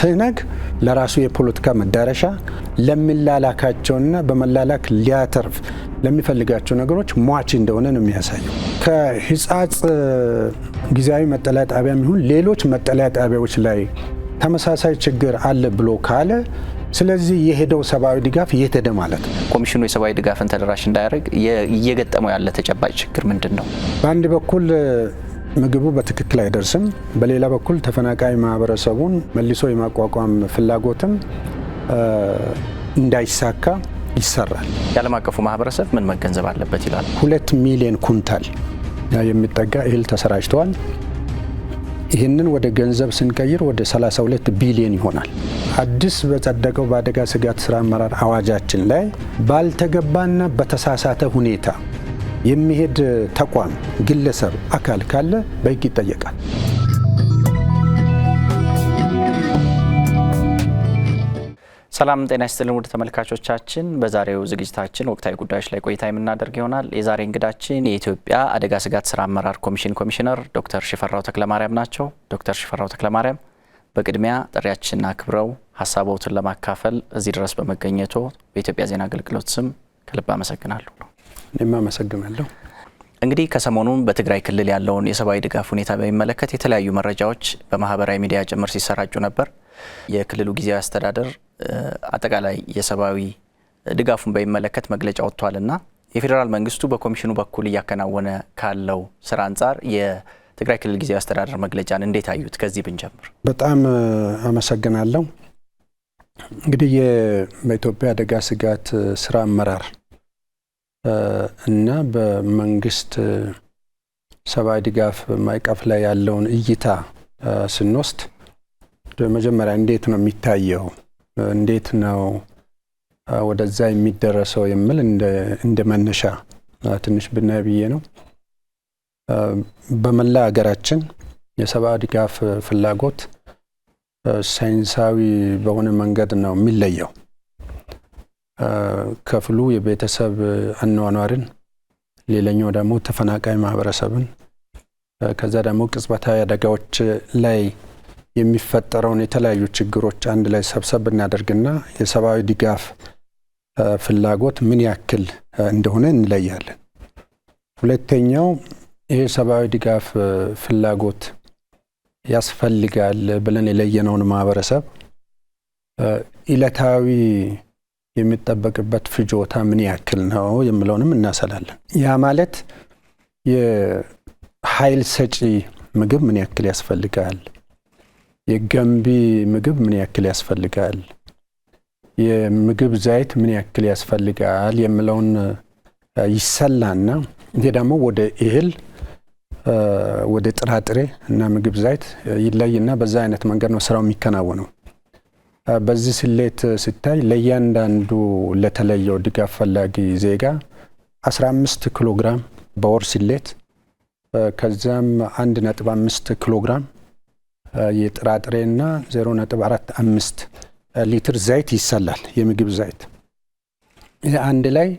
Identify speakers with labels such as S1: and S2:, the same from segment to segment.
S1: ትነግ ለራሱ የፖለቲካ መዳረሻ ለሚላላካቸውና በመላላክ ሊያተርፍ ለሚፈልጋቸው ነገሮች ሟች እንደሆነ ነው የሚያሳየው። ከህጻጽ ጊዜያዊ መጠለያ ጣቢያም ይሁን ሌሎች መጠለያ ጣቢያዎች ላይ ተመሳሳይ ችግር አለ ብሎ ካለ ስለዚህ የሄደው ሰብአዊ ድጋፍ እየተደ ማለት ነው።
S2: ኮሚሽኑ የሰብአዊ ድጋፍን ተደራሽ እንዳያደርግ እየገጠመው ያለ ተጨባጭ ችግር ምንድነው?
S1: በአንድ በኩል ምግቡ በትክክል አይደርስም፣ በሌላ በኩል ተፈናቃይ ማህበረሰቡን መልሶ የማቋቋም ፍላጎትም እንዳይሳካ ይሰራል።
S2: የዓለም አቀፉ ማህበረሰብ ምን መገንዘብ አለበት ይላል?
S1: 2 ሚሊዮን ኩንታል የሚጠጋ እህል ተሰራጭቷል። ይህንን ወደ ገንዘብ ስንቀይር ወደ 32 ቢሊዮን ይሆናል። አዲስ በጸደቀው በአደጋ ስጋት ስራ አመራር አዋጃችን ላይ ባልተገባና በተሳሳተ ሁኔታ የሚሄድ ተቋም፣ ግለሰብ፣ አካል ካለ በሕግ ይጠየቃል።
S2: ሰላም ጤና ይስጥልን ውድ ተመልካቾቻችን፣ በዛሬው ዝግጅታችን ወቅታዊ ጉዳዮች ላይ ቆይታ የምናደርግ ይሆናል። የዛሬ እንግዳችን የኢትዮጵያ አደጋ ስጋት ስራ አመራር ኮሚሽን ኮሚሽነር ዶክተር ሽፈራው ተክለማርያም ናቸው። ዶክተር ሽፈራው ተክለማርያም በቅድሚያ ጥሪያችንን አክብረው ሀሳቦትን ለማካፈል እዚህ ድረስ በመገኘቶ በኢትዮጵያ ዜና አገልግሎት ስም ከልብ አመሰግናለሁ።
S1: እኔም አመሰግናለሁ።
S2: እንግዲህ ከሰሞኑን በትግራይ ክልል ያለውን የሰብአዊ ድጋፍ ሁኔታ በሚመለከት የተለያዩ መረጃዎች በማህበራዊ ሚዲያ ጭምር ሲሰራጩ ነበር። የክልሉ ጊዜያዊ አስተዳደር አጠቃላይ የሰብአዊ ድጋፉን በሚመለከት መግለጫ ወጥቷልና የፌዴራል መንግስቱ በኮሚሽኑ በኩል እያከናወነ ካለው ስራ አንጻር የትግራይ ክልል ጊዜያዊ አስተዳደር መግለጫን እንዴት አዩት? ከዚህ ብንጀምር።
S1: በጣም አመሰግናለሁ። እንግዲህ በኢትዮጵያ አደጋ ስጋት ስራ አመራር እና በመንግስት ሰብአዊ ድጋፍ ማዕቀፍ ላይ ያለውን እይታ ስንወስድ መጀመሪያ እንዴት ነው የሚታየው፣ እንዴት ነው ወደዛ የሚደረሰው የሚል እንደ መነሻ ትንሽ ብናይ ብዬ ነው። በመላ ሀገራችን የሰብአዊ ድጋፍ ፍላጎት ሳይንሳዊ በሆነ መንገድ ነው የሚለየው። ክፍሉ የቤተሰብ አኗኗርን፣ ሌላኛው ደግሞ ተፈናቃይ ማህበረሰብን፣ ከዛ ደግሞ ቅጽበታዊ አደጋዎች ላይ የሚፈጠረውን የተለያዩ ችግሮች አንድ ላይ ሰብሰብ እናደርግና የሰብአዊ ድጋፍ ፍላጎት ምን ያክል እንደሆነ እንለያለን። ሁለተኛው ይሄ ሰብአዊ ድጋፍ ፍላጎት ያስፈልጋል ብለን የለየነውን ማህበረሰብ ኢለታዊ የሚጠበቅበት ፍጆታ ምን ያክል ነው የሚለውንም እናሰላለን። ያ ማለት የኃይል ሰጪ ምግብ ምን ያክል ያስፈልጋል፣ የገንቢ ምግብ ምን ያክል ያስፈልጋል፣ የምግብ ዘይት ምን ያክል ያስፈልጋል የሚለውን ይሰላና ይሄ ደግሞ ወደ እህል፣ ወደ ጥራጥሬ እና ምግብ ዘይት ይለይና በዛ አይነት መንገድ ነው ስራው የሚከናወነው። በዚህ ስሌት ሲታይ ለእያንዳንዱ ለተለየው ድጋፍ ፈላጊ ዜጋ 15 ኪሎ ግራም በወር ስሌት፣ ከዛም 1.5 ኪሎ ግራም የጥራጥሬና 0.45 ሊትር ዘይት ይሰላል፣ የምግብ ዘይት። ይህ አንድ ላይ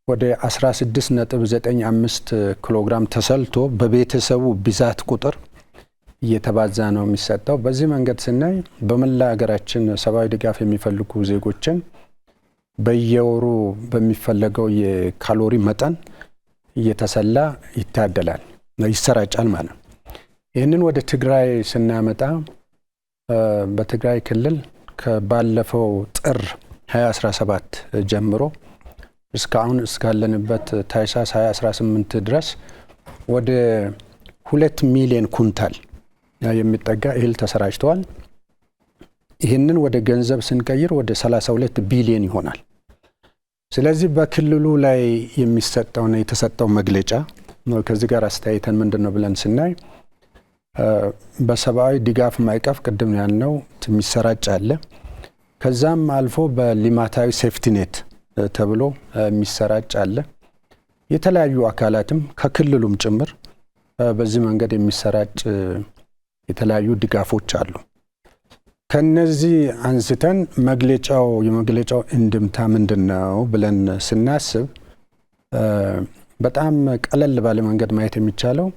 S1: ወደ 16.95 ኪሎ ግራም ተሰልቶ በቤተሰቡ ብዛት ቁጥር እየተባዛ ነው የሚሰጠው። በዚህ መንገድ ስናይ በመላ ሀገራችን ሰብአዊ ድጋፍ የሚፈልጉ ዜጎችን በየወሩ በሚፈለገው የካሎሪ መጠን እየተሰላ ይታደላል፣ ይሰራጫል ማለት ነው። ይህንን ወደ ትግራይ ስናመጣ በትግራይ ክልል ከባለፈው ጥር 2017 ጀምሮ እስካሁን እስካለንበት ታኅሳስ 2018 ድረስ ወደ 2 ሚሊዮን ኩንታል የሚጠጋ እህል ተሰራጭቷል። ይህንን ወደ ገንዘብ ስንቀይር ወደ 32 ቢሊዮን ይሆናል። ስለዚህ በክልሉ ላይ የሚሰጠውና የተሰጠው መግለጫ ከዚህ ጋር አስተያየተን ምንድነው ብለን ስናይ በሰብአዊ ድጋፍ ማዕቀፍ ቅድም ያልነው የሚሰራጭ አለ። ከዛም አልፎ በሊማታዊ ሴፍቲኔት ተብሎ የሚሰራጭ አለ። የተለያዩ አካላትም ከክልሉም ጭምር በዚህ መንገድ የሚሰራጭ የተለያዩ ድጋፎች አሉ። ከነዚህ አንስተን የመግለጫው እንድምታ ምንድነው ብለን ስናስብ በጣም ቀለል ባለ መንገድ ማየት የሚቻለው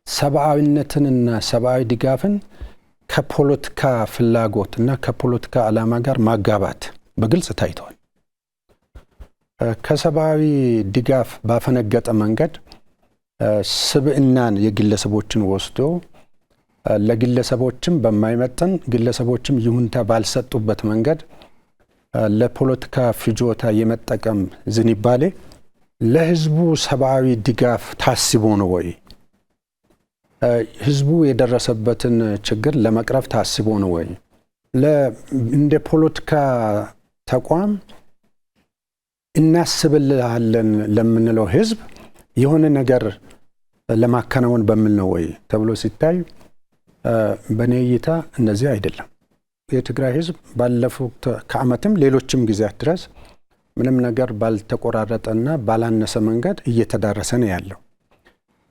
S1: ሰብአዊነትንና ሰብአዊ ድጋፍን ከፖለቲካ ፍላጎትና ከፖለቲካ ዓላማ ጋር ማጋባት በግልጽ ታይቷል። ከሰብአዊ ድጋፍ ባፈነገጠ መንገድ ስብዕናን የግለሰቦችን ወስዶ ለግለሰቦችም በማይመጥን ግለሰቦችም ይሁንታ ባልሰጡበት መንገድ ለፖለቲካ ፍጆታ የመጠቀም ዝንባሌ ለህዝቡ ሰብአዊ ድጋፍ ታስቦ ነው ወይ? ህዝቡ የደረሰበትን ችግር ለመቅረፍ ታስቦ ነው ወይ? እንደ ፖለቲካ ተቋም እናስብልሃለን ለምንለው ህዝብ የሆነ ነገር ለማከናወን በሚል ነው ወይ ተብሎ ሲታይ በኔ እይታ እነዚህ አይደለም። የትግራይ ህዝብ ባለፉት ከዓመትም ሌሎችም ጊዜያት ድረስ ምንም ነገር ባልተቆራረጠና ባላነሰ መንገድ እየተዳረሰ ነው ያለው።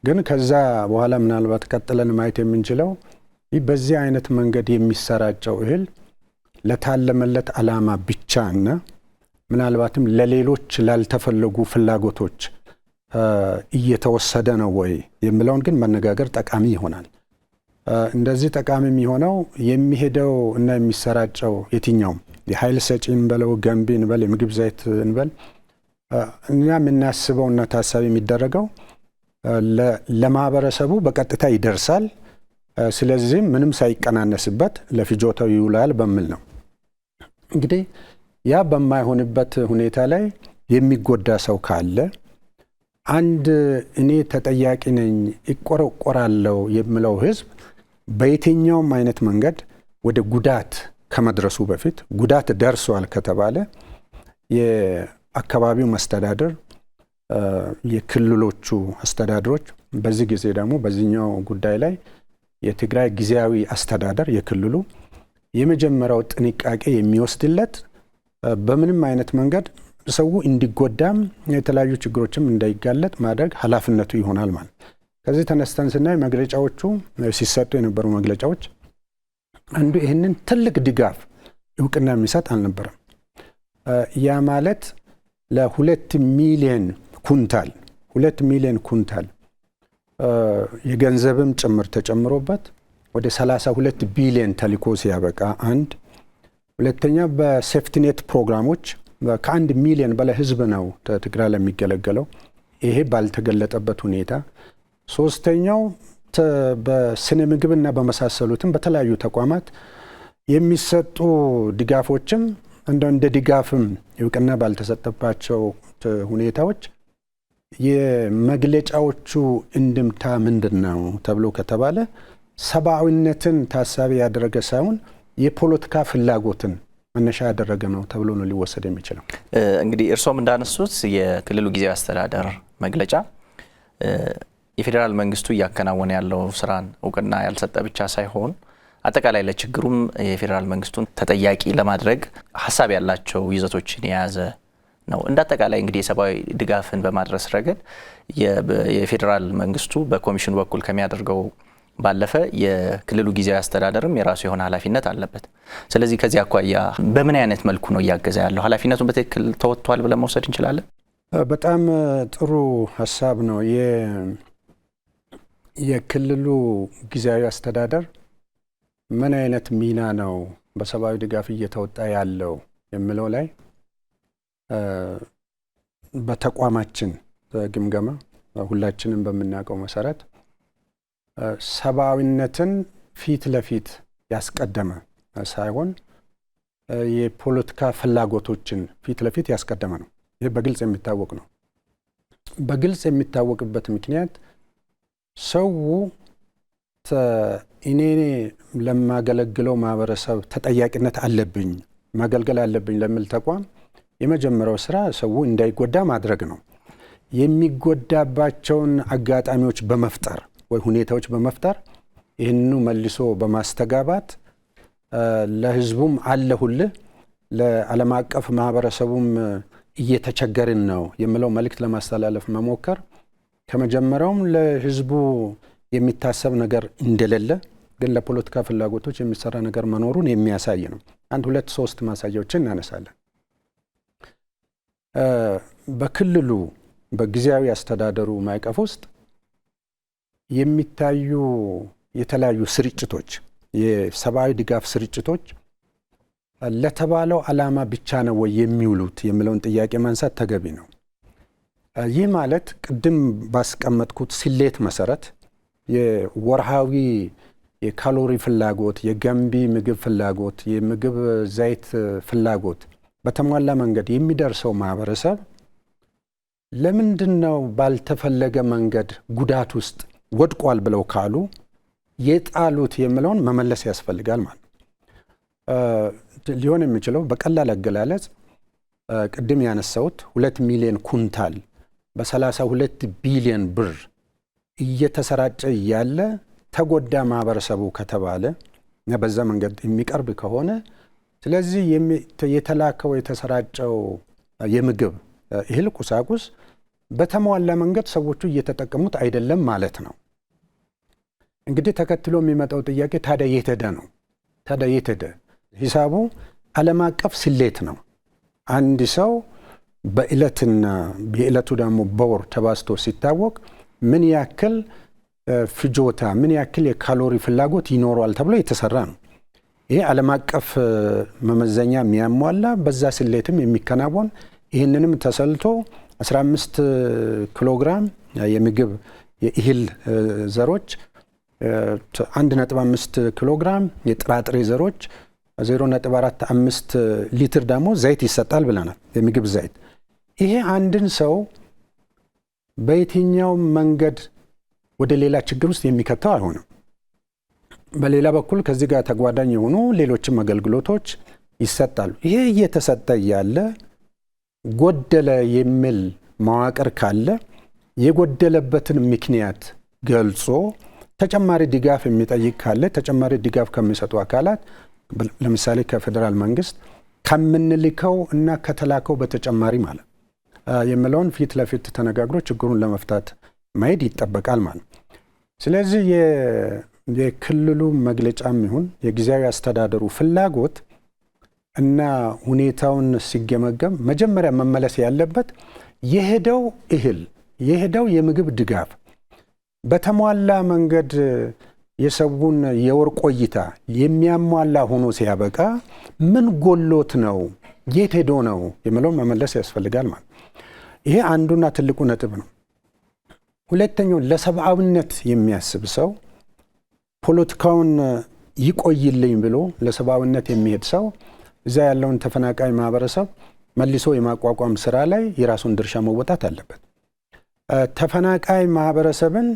S1: ግን ከዛ በኋላ ምናልባት ቀጥለን ማየት የምንችለው በዚህ አይነት መንገድ የሚሰራጨው እህል ለታለመለት ዓላማ ብቻና ምናልባትም ለሌሎች ላልተፈለጉ ፍላጎቶች እየተወሰደ ነው ወይ የሚለውን ግን መነጋገር ጠቃሚ ይሆናል። እንደዚህ ጠቃሚ የሚሆነው የሚሄደው እና የሚሰራጨው የትኛውም የኃይል ሰጪ እንበለው ገንቢ እንበል የምግብ ዘይት እንበል እኛ የምናስበውና ታሳቢ የሚደረገው ለማህበረሰቡ በቀጥታ ይደርሳል። ስለዚህ ምንም ሳይቀናነስበት ለፍጆታው ይውላል በሚል ነው። እንግዲህ ያ በማይሆንበት ሁኔታ ላይ የሚጎዳ ሰው ካለ አንድ እኔ ተጠያቂ ነኝ ይቆረቆራለው የሚለው ህዝብ በየትኛውም አይነት መንገድ ወደ ጉዳት ከመድረሱ በፊት ጉዳት ደርሷል ከተባለ የአካባቢው መስተዳድር የክልሎቹ አስተዳደሮች በዚህ ጊዜ ደግሞ በዚህኛው ጉዳይ ላይ የትግራይ ጊዜያዊ አስተዳደር የክልሉ የመጀመሪያው ጥንቃቄ የሚወስድለት በምንም አይነት መንገድ ሰው እንዲጎዳም የተለያዩ ችግሮችም እንዳይጋለጥ ማድረግ ኃላፊነቱ ይሆናል ማለት። ከዚህ ተነስተን ስናይ መግለጫዎቹ ሲሰጡ የነበሩ መግለጫዎች አንዱ ይህንን ትልቅ ድጋፍ እውቅና የሚሰጥ አልነበረም። ያ ማለት ለ2 ሚሊዮን ኩንታል የገንዘብም ጭምር ተጨምሮበት ወደ 32 ቢሊዮን ተልኮ ሲያበቃ አንድ ሁለተኛ በሴፍቲኔት ፕሮግራሞች ከ1 ሚሊዮን በላይ ህዝብ ነው ትግራይ ለሚገለገለው ይሄ ባልተገለጠበት ሁኔታ ሶስተኛው በስነ ምግብና በመሳሰሉትም በተለያዩ ተቋማት የሚሰጡ ድጋፎችም እንደ ድጋፍም እውቅና ባልተሰጠባቸው ሁኔታዎች የመግለጫዎቹ እንድምታ ምንድነው ተብሎ ከተባለ ሰብአዊነትን ታሳቢ ያደረገ ሳይሆን የፖለቲካ ፍላጎትን መነሻ ያደረገ ነው ተብሎ ነው ሊወሰድ የሚችለው።
S2: እንግዲህ እርሶም እንዳነሱት የክልሉ ጊዜያዊ አስተዳደር መግለጫ የፌዴራል መንግስቱ እያከናወነ ያለው ስራን እውቅና ያልሰጠ ብቻ ሳይሆን አጠቃላይ ለችግሩም የፌዴራል መንግስቱን ተጠያቂ ለማድረግ ሀሳብ ያላቸው ይዘቶችን የያዘ ነው። እንዳጠቃላይ እንግዲህ የሰብአዊ ድጋፍን በማድረስ ረገድ የፌዴራል መንግስቱ በኮሚሽኑ በኩል ከሚያደርገው ባለፈ የክልሉ ጊዜያዊ አስተዳደርም የራሱ የሆነ ኃላፊነት አለበት። ስለዚህ ከዚህ አኳያ በምን አይነት መልኩ ነው እያገዘ ያለው? ኃላፊነቱን በትክክል ተወጥቷል ብለን መውሰድ እንችላለን?
S1: በጣም ጥሩ ሀሳብ ነው። የክልሉ ጊዜያዊ አስተዳደር ምን አይነት ሚና ነው በሰብአዊ ድጋፍ እየተወጣ ያለው የሚለው ላይ በተቋማችን ግምገማ ሁላችንም በምናውቀው መሰረት ሰብአዊነትን ፊት ለፊት ያስቀደመ ሳይሆን የፖለቲካ ፍላጎቶችን ፊት ለፊት ያስቀደመ ነው። ይህ በግልጽ የሚታወቅ ነው። በግልጽ የሚታወቅበት ምክንያት ሰው እኔ ለማገለግለው ማህበረሰብ ተጠያቂነት አለብኝ ማገልገል አለብኝ ለሚል ተቋም የመጀመሪያው ስራ ሰው እንዳይጎዳ ማድረግ ነው። የሚጎዳባቸውን አጋጣሚዎች በመፍጠር ወይ ሁኔታዎች በመፍጠር ይህንኑ መልሶ በማስተጋባት ለህዝቡም አለሁልህ ለዓለም አቀፍ ማህበረሰቡም እየተቸገርን ነው የሚለው መልእክት ለማስተላለፍ መሞከር ከመጀመሪያውም ለህዝቡ የሚታሰብ ነገር እንደሌለ ግን ለፖለቲካ ፍላጎቶች የሚሰራ ነገር መኖሩን የሚያሳይ ነው። 1 2 3 ማሳያዎችን እናነሳለን። በክልሉ በጊዜያዊ አስተዳደሩ ማዕቀፍ ውስጥ የሚታዩ የተለያዩ ስርጭቶች የሰብአዊ ድጋፍ ስርጭቶች ለተባለው ዓላማ ብቻ ነው ወይ የሚውሉት የሚለውን ጥያቄ ማንሳት ተገቢ ነው። ይህ ማለት ቅድም ባስቀመጥኩት ስሌት መሰረት የወርሃዊ የካሎሪ ፍላጎት፣ የገንቢ ምግብ ፍላጎት፣ የምግብ ዘይት ፍላጎት በተሟላ መንገድ የሚደርሰው ማህበረሰብ ለምንድን ነው ባልተፈለገ መንገድ ጉዳት ውስጥ ወድቋል ብለው ካሉ የጣሉት የሚለውን መመለስ ያስፈልጋል ማለት ሊሆን የሚችለው በቀላል አገላለጽ ቅድም ያነሳሁት 2 ሚሊዮን ኩንታል በ32 ቢሊዮን ብር እየተሰራጨ ያለ ተጎዳ ማህበረሰቡ ከተባለ በዛ መንገድ የሚቀርብ ከሆነ ስለዚህ የተላከው የተሰራጨው የምግብ እህል ቁሳቁስ በተሟላ መንገድ ሰዎቹ እየተጠቀሙት አይደለም ማለት ነው። እንግዲህ ተከትሎ የሚመጣው ጥያቄ ታዲያ የት ሄደ ነው? ታዲያ የት ሄደ? ሂሳቡ ዓለም አቀፍ ስሌት ነው። አንድ ሰው በዕለትና የዕለቱ ደግሞ በወር ተባዝቶ ሲታወቅ ምን ያክል ፍጆታ ምን ያክል የካሎሪ ፍላጎት ይኖረዋል ተብሎ የተሰራ ነው። ይሄ ዓለም አቀፍ መመዘኛ የሚያሟላ በዛ ስሌትም የሚከናወን ይህንንም ተሰልቶ 15 ኪሎግራም የምግብ የእህል ዘሮች 1.5 ኪሎግራም የጥራጥሬ ዘሮች 0.45 ሊትር ደግሞ ዘይት ይሰጣል ብለናል። የምግብ ዘይት ይሄ አንድን ሰው በየትኛው መንገድ ወደ ሌላ ችግር ውስጥ የሚከተው አይሆንም። በሌላ በኩል ከዚህ ጋር ተጓዳኝ የሆኑ ሌሎችም አገልግሎቶች ይሰጣሉ። ይሄ እየተሰጠ ያለ ጎደለ የሚል መዋቅር ካለ የጎደለበትን ምክንያት ገልጾ ተጨማሪ ድጋፍ የሚጠይቅ ካለ ተጨማሪ ድጋፍ ከሚሰጡ አካላት ለምሳሌ ከፌደራል መንግስት ከምንልከው እና ከተላከው በተጨማሪ ማለት የሚለውን ፊት ለፊት ተነጋግሮ ችግሩን ለመፍታት ማሄድ ይጠበቃል ማለት። ስለዚህ የክልሉ መግለጫም ይሁን የጊዜያዊ አስተዳደሩ ፍላጎት እና ሁኔታውን ሲገመገም መጀመሪያ መመለስ ያለበት የሄደው እህል የሄደው የምግብ ድጋፍ በተሟላ መንገድ የሰውን የወር ቆይታ የሚያሟላ ሆኖ ሲያበቃ ምን ጎሎት ነው የት ሄዶ ነው የሚለውን መመለስ ያስፈልጋል ማለት። ይሄ አንዱና ትልቁ ነጥብ ነው። ሁለተኛው ለሰብአዊነት የሚያስብ ሰው ፖለቲካውን ይቆይልኝ ብሎ ለሰብአዊነት የሚሄድ ሰው እዛ ያለውን ተፈናቃይ ማህበረሰብ መልሶ የማቋቋም ስራ ላይ የራሱን ድርሻ መወጣት አለበት። ተፈናቃይ ማህበረሰብን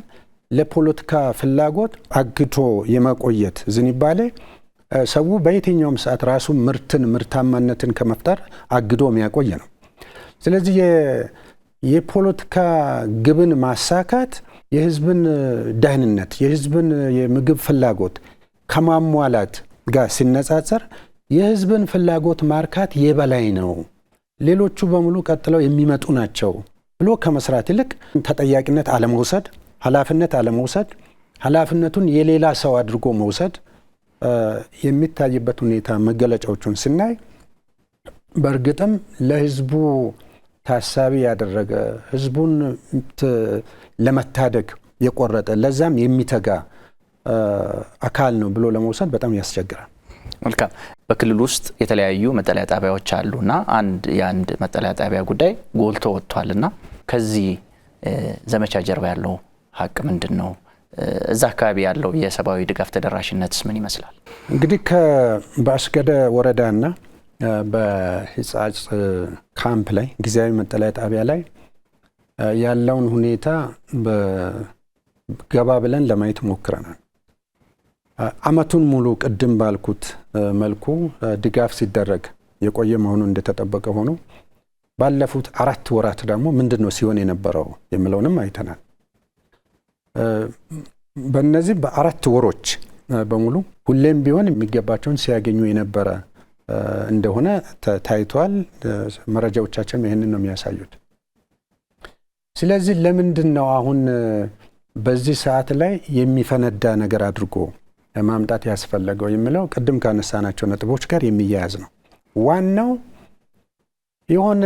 S1: ለፖለቲካ ፍላጎት አግቶ የማቆየት ዝንባሌ ሰው በየትኛውም ሰዓት ራሱ ምርታማነትን ከመፍጠር አግዶ የሚያቆይ ነው። ስለዚህ የፖለቲካ ግብን ማሳካት የህዝብን ደህንነት የህዝብን የምግብ ፍላጎት ከማሟላት ጋር ሲነጻጸር የህዝብን ፍላጎት ማርካት የበላይ ነው፣ ሌሎቹ በሙሉ ቀጥለው የሚመጡ ናቸው ብሎ ከመስራት ይልቅ ተጠያቂነት አለመውሰድ፣ ኃላፊነት አለመውሰድ፣ ኃላፊነቱን የሌላ ሰው አድርጎ መውሰድ የሚታይበት ሁኔታ መገለጫዎቹን ስናይ በእርግጥም ለህዝቡ ታሳቢ ያደረገ ህዝቡን ለመታደግ የቆረጠ ለዛም የሚተጋ አካል ነው ብሎ ለመውሰድ በጣም ያስቸግራል።
S2: መልካም። በክልል ውስጥ የተለያዩ መጠለያ ጣቢያዎች አሉና የአንድ መጠለያ ጣቢያ ጉዳይ ጎልቶ ወጥቷልና ከዚህ ዘመቻ ጀርባ ያለው ሀቅ ምንድን ነው? እዛ አካባቢ ያለው የሰብአዊ ድጋፍ ተደራሽነትስ ምን ይመስላል?
S1: እንግዲህ በአስገደ ወረዳና በህጻጽ ካምፕ ላይ ጊዜያዊ መጠለያ ጣቢያ ላይ ያለውን ሁኔታ ገባ ብለን ለማየት ሞክረናል። አመቱን ሙሉ ቅድም ባልኩት መልኩ ድጋፍ ሲደረግ የቆየ መሆኑ እንደተጠበቀ ሆኖ ባለፉት 4 ወራት ደግሞ ምንድነው ሲሆን የነበረው የሚለውንም አይተናል። በእነዚህ በ4 ወሮች በሙሉ ሁሌም ቢሆን የሚገባቸውን ሲያገኙ የነበረ እንደሆነ ታይቷል። መረጃዎቻችን ይህንን ነው የሚያሳዩት። ስለዚህ ለምንድን ነው አሁን በዚህ ሰዓት ላይ የሚፈነዳ ነገር አድርጎ ማምጣት ያስፈለገው የሚለው ቅድም ካነሳናቸው ነጥቦች ጋር የሚያያዝ ነው። ዋናው የሆነ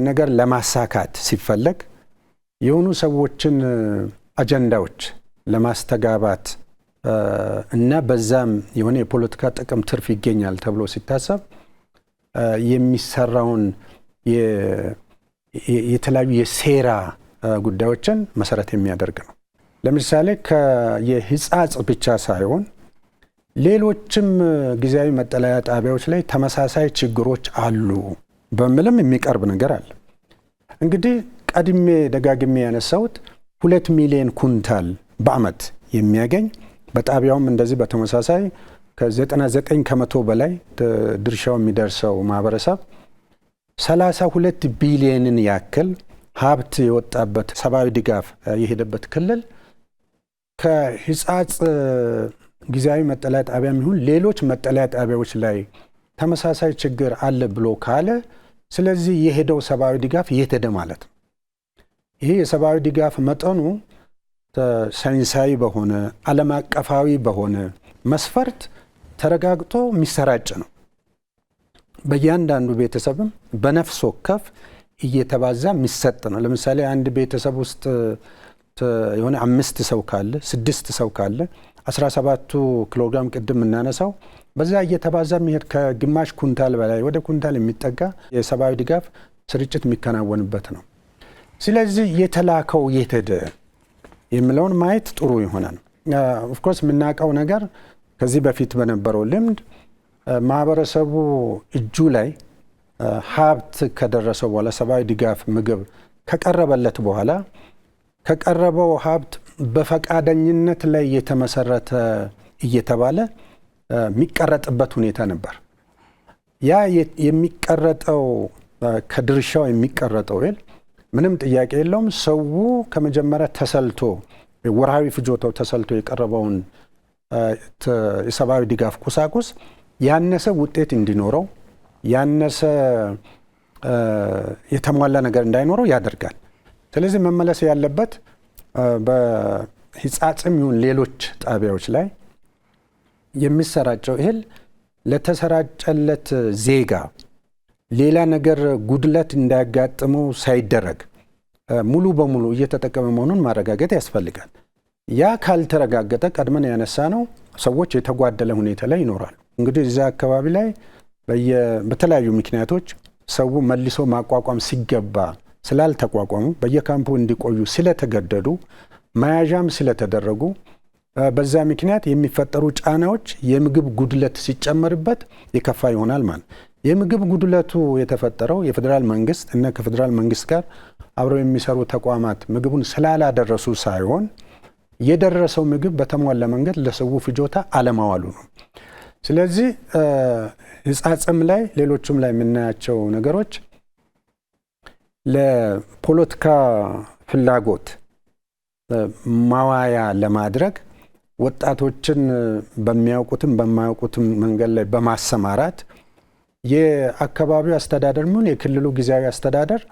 S1: ነገር ለማሳካት ሲፈለግ የሆኑ ሰዎችን አጀንዳዎች ለማስተጋባት እና በዛም የሆነ የፖለቲካ ጥቅም ትርፍ ይገኛል ተብሎ ሲታሰብ የሚሰራውን የተለያዩ የሴራ ጉዳዮችን መሰረት የሚያደርግ ነው። ለምሳሌ የህጻጽ ብቻ ሳይሆን ሌሎችም ጊዜያዊ መጠለያ ጣቢያዎች ላይ ተመሳሳይ ችግሮች አሉ በሚልም የሚቀርብ ነገር አለ። እንግዲህ ቀድሜ ደጋግሜ ያነሳሁት 2 ሚሊዮን ኩንታል በአመት የሚያገኝ በጣቢያውም እንደዚህ በተመሳሳይ ከ99 ከመቶ በላይ ድርሻው የሚደርሰው ማህበረሰብ 32 ቢሊዮንን ያክል ሀብት የወጣበት ሰብአዊ ድጋፍ የሄደበት ክልል ከህጻጽ ጊዜያዊ መጠለያ ጣቢያ ይሁን ሌሎች መጠለያ ጣቢያዎች ላይ ተመሳሳይ ችግር አለ ብሎ ካለ ስለዚህ የሄደው ሰብአዊ ድጋፍ የት ሄደ ማለት ነው። ይሄ የሰብአዊ ድጋፍ መጠኑ ሳይንሳዊ በሆነ ዓለም አቀፋዊ በሆነ መስፈርት ተረጋግጦ የሚሰራጭ ነው። በእያንዳንዱ ቤተሰብም በነፍስ ወከፍ እየተባዛ የሚሰጥ ነው። ለምሳሌ አንድ ቤተሰብ ውስጥ የሆነ 5 ሰው ካለ 6 ሰው ካለ 17 ኪሎግራም ቅድም እናነሳው በዛ እየተባዛ የሚሄድ ከግማሽ ኩንታል በላይ ወደ ኩንታል የሚጠጋ የሰብአዊ ድጋፍ ስርጭት የሚከናወንበት ነው። ስለዚህ የተላከው የት ሄደ የሚለውን ማየት ጥሩ ይሆናል። ኦፍኮርስ የምናውቀው ነገር ከዚህ በፊት በነበረው ልምድ ማህበረሰቡ እጁ ላይ ሀብት ከደረሰው በኋላ ሰብአዊ ድጋፍ ምግብ ከቀረበለት በኋላ ከቀረበው ሀብት በፈቃደኝነት ላይ የተመሰረተ እየተባለ የሚቀረጥበት ሁኔታ ነበር። ያ የሚቀረጠው ከድርሻው የሚቀረጠው ምንም ጥያቄ የለውም። ሰው ከመጀመሪያ ተሰልቶ ወርሃዊ ፍጆታው ተሰልቶ የቀረበውን የሰብአዊ ድጋፍ ቁሳቁስ ያነሰ ውጤት እንዲኖረው ያነሰ የተሟላ ነገር እንዳይኖረው ያደርጋል። ስለዚህ መመለስ ያለበት በህጻጽም ይሁን ሌሎች ጣቢያዎች ላይ የሚሰራጨው እህል ለተሰራጨለት ዜጋ ሌላ ነገር ጉድለት እንዳያጋጥመው ሳይደረግ ሙሉ በሙሉ እየተጠቀመ መሆኑን ማረጋገጥ ያስፈልጋል። ያ ካልተረጋገጠ ቀድመን ያነሳ ነው ሰዎች የተጓደለ ሁኔታ ላይ ይኖራሉ። እንግዲህ እዛ አካባቢ ላይ በተለያዩ ምክንያቶች ሰው መልሶ ማቋቋም ሲገባ ስላልተቋቋሙ በየካምፑ እንዲቆዩ ስለተገደዱ መያዣም ስለተደረጉ በዛ ምክንያት የሚፈጠሩ ጫናዎች የምግብ ጉድለት ሲጨመርበት የከፋ ይሆናል ማለት። የምግብ ጉድለቱ የተፈጠረው የፌዴራል መንግስት እና ከፌዴራል መንግስት ጋር አብረው የሚሰሩ ተቋማት ምግቡን ስላላደረሱ ሳይሆን የደረሰው ምግብ በተሟላ መንገድ ለሰው ፍጆታ አለማዋሉ ነው። ስለዚህ ህጻጽም ላይ ሌሎችም ላይ የምናያቸው ነገሮች ለፖለቲካ ፍላጎት ማዋያ ለማድረግ ወጣቶችን በሚያውቁትም በማያውቁትም መንገድ ላይ በማሰማራት የአካባቢው አስተዳደር ምን የክልሉ ጊዜያዊ አስተዳደር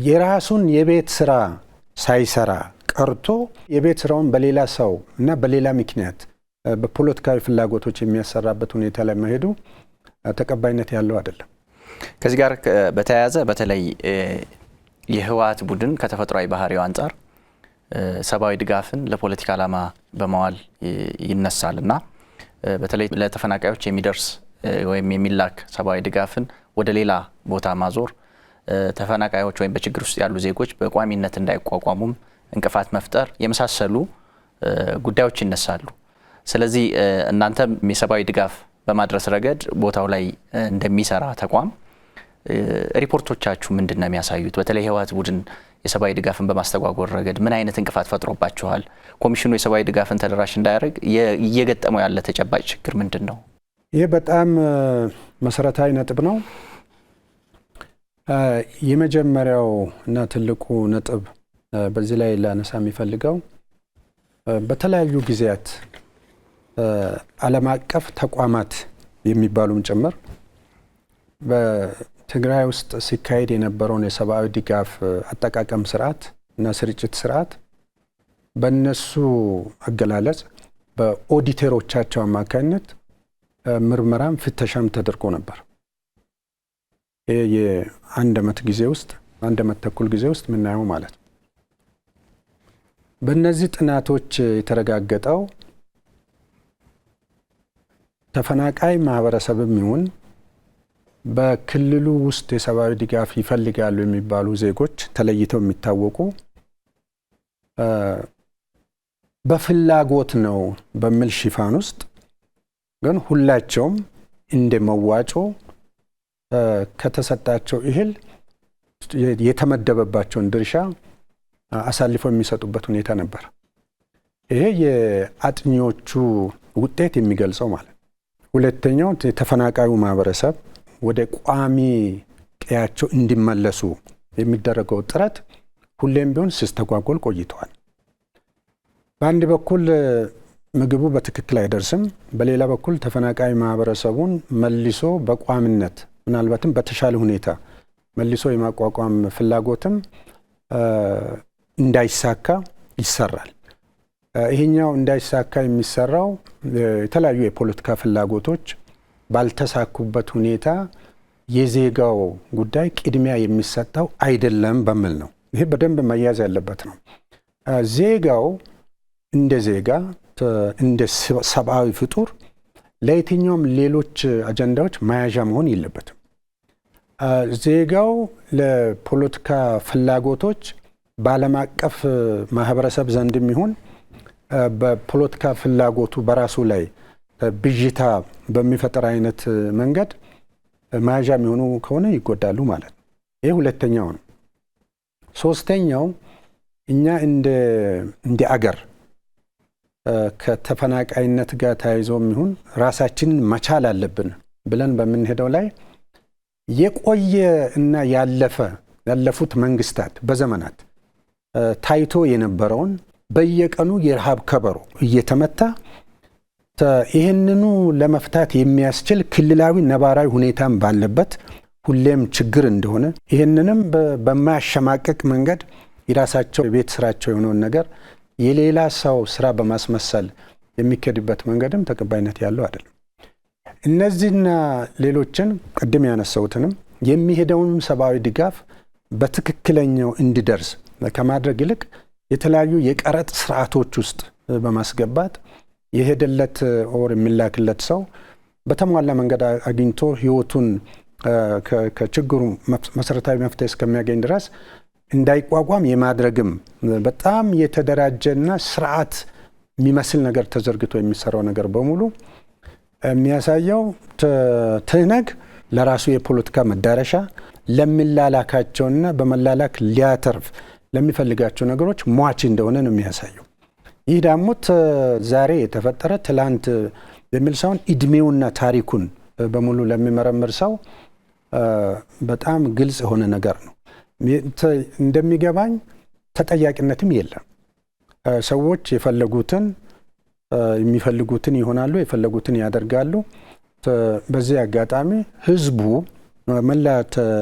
S1: የራሱን የቤት ስራ ሳይሰራ ቀርቶ የቤት ስራውን በሌላ ሰው እና በሌላ ምክንያት በፖለቲካዊ ፍላጎቶች የሚያሰራበት ሁኔታ ላይ መሄዱ ተቀባይነት ያለው አይደለም።
S2: ከዚህ ጋር በተያያዘ በተለይ የህወሓት ቡድን ከተፈጥሯዊ ባህሪው አንጻር ሰብአዊ ድጋፍን ለፖለቲካ ዓላማ በመዋል ይነሳልና በተለይ ለተፈናቃዮች የሚደርስ ወይም የሚላክ ሰብአዊ ድጋፍን ወደ ሌላ ቦታ ማዞር ተፈናቃዮች ወይም በችግር ውስጥ ያሉ ዜጎች በቋሚነት እንዳይቋቋሙም እንቅፋት መፍጠር የመሳሰሉ ጉዳዮች ይነሳሉ። ስለዚህ እናንተ የሰብአዊ ድጋፍ በማድረስ ረገድ ቦታው ላይ እንደሚሰራ ተቋም ሪፖርቶቻችሁ ምንድነው የሚያሳዩት? በተለይ ህወሓት ቡድን የሰብአዊ ድጋፍን በማስተጓጎል ረገድ ምን አይነት እንቅፋት ፈጥሮባችኋል? ኮሚሽኑ የሰብአዊ ድጋፍን ተደራሽ እንዳያደርግ እየገጠመው ያለ ተጨባጭ ችግር ምንድን ነው?
S1: ይህ በጣም መሰረታዊ ነጥብ ነው። የመጀመሪያው እና ትልቁ ነጥብ በዚህ ላይ ላነሳ የሚፈልገው በተለያዩ ጊዜያት ዓለም አቀፍ ተቋማት የሚባሉም ጭምር በትግራይ ውስጥ ሲካሄድ የነበረውን የሰብአዊ ድጋፍ አጠቃቀም ስርዓት እና ስርጭት ስርዓት በእነሱ አገላለጽ በኦዲተሮቻቸው አማካኝነት ምርመራም ፍተሻም ተደርጎ ነበር። የአንድ ዓመት ጊዜ ውስጥ አንድ ዓመት ተኩል ጊዜ ውስጥ ምናየው ማለት ነው። በእነዚህ ጥናቶች የተረጋገጠው ተፈናቃይ ማህበረሰብም ይሁን በክልሉ ውስጥ የሰብአዊ ድጋፍ ይፈልጋሉ የሚባሉ ዜጎች ተለይተው የሚታወቁ በፍላጎት ነው በሚል ሽፋን ውስጥ ግን ሁላቸውም እንደ መዋጮ ከተሰጣቸው እህል የተመደበባቸውን ድርሻ አሳልፈው የሚሰጡበት ሁኔታ ነበር። ይሄ የአጥኚዎቹ ውጤት የሚገልጸው ማለት። ሁለተኛው የተፈናቃዩ ማህበረሰብ ወደ ቋሚ ቀያቸው እንዲመለሱ የሚደረገው ጥረት ሁሌም ቢሆን ሲስተጓጎል ቆይተዋል። በአንድ በኩል ምግቡ በትክክል አይደርስም፣ በሌላ በኩል ተፈናቃይ ማህበረሰቡን መልሶ በቋምነት ምናልባትም በተሻለ ሁኔታ መልሶ የማቋቋም ፍላጎትም እንዳይሳካ ይሰራል። ይሄኛው እንዳይሳካ የሚሰራው የተለያዩ የፖለቲካ ፍላጎቶች ባልተሳኩበት ሁኔታ የዜጋው ጉዳይ ቅድሚያ የሚሰጠው አይደለም በሚል ነው። ይሄ በደንብ መያዝ ያለበት ነው። ዜጋው እንደ ዜጋ እንደ ሰብአዊ ፍጡር ለየትኛውም ሌሎች አጀንዳዎች መያዣ መሆን የለበትም። ዜጋው ለፖለቲካ ፍላጎቶች በዓለም አቀፍ ማህበረሰብ ዘንድም ይሁን በፖለቲካ ፍላጎቱ በራሱ ላይ ብዥታ በሚፈጠር አይነት መንገድ መያዣ የሚሆኑ ከሆነ ይጎዳሉ ማለት ነው። ይህ ሁለተኛው ነው። ሶስተኛው እኛ እንደ አገር ከተፈናቃይነት ጋር ተያይዞም ይሁን ራሳችንን መቻል አለብን ብለን በምንሄደው ላይ የቆየ እና ያለፉት መንግስታት በዘመናት ታይቶ የነበረውን በየቀኑ የረሃብ ከበሮ እየተመታ ይህንኑ ለመፍታት የሚያስችል ክልላዊ ነባራዊ ሁኔታም ባለበት ሁሌም ችግር እንደሆነ ይህንንም በማያሸማቅቅ መንገድ የራሳቸው የቤት ስራቸው የሆነውን ነገር የሌላ ሰው ስራ በማስመሰል የሚከድበት መንገድም ተቀባይነት ያለው አይደለም። እነዚህና ሌሎችን ቅድም ያነሳሁትንም የሚሄደውን ሰብአዊ ድጋፍ በትክክለኛው እንዲደርስ ከማድረግ ይልቅ የተለያዩ የቀረጥ ስርዓቶች ውስጥ በማስገባት የሄደለት ኦር የሚላክለት ሰው በተሟላ መንገድ አግኝቶ ህይወቱን ከችግሩ መሰረታዊ መፍትሄ እስከሚያገኝ ድረስ እንዳይቋቋም የማድረግም በጣም የተደራጀና ስርዓት የሚመስል ነገር ተዘርግቶ የሚሰራው ነገር በሙሉ የሚያሳየው ትህነግ ለራሱ የፖለቲካ መዳረሻ ለሚላላካቸውና በመላላክ ሊያተርፍ ለሚፈልጋቸው ነገሮች ሟች እንደሆነ ነው የሚያሳየው። ይህ ደግሞ ዛሬ የተፈጠረ ትላንት የሚል ሳይሆን እድሜውና ታሪኩን በሙሉ ለሚመረምር ሰው በጣም ግልጽ የሆነ ነገር ነው። እንደሚገባኝ ተጠያቂነትም የለም። ሰዎች የሚፈልጉትን ይሆናሉ፣ የፈለጉትን ያደርጋሉ። በዚህ አጋጣሚ ህዝቡ መላ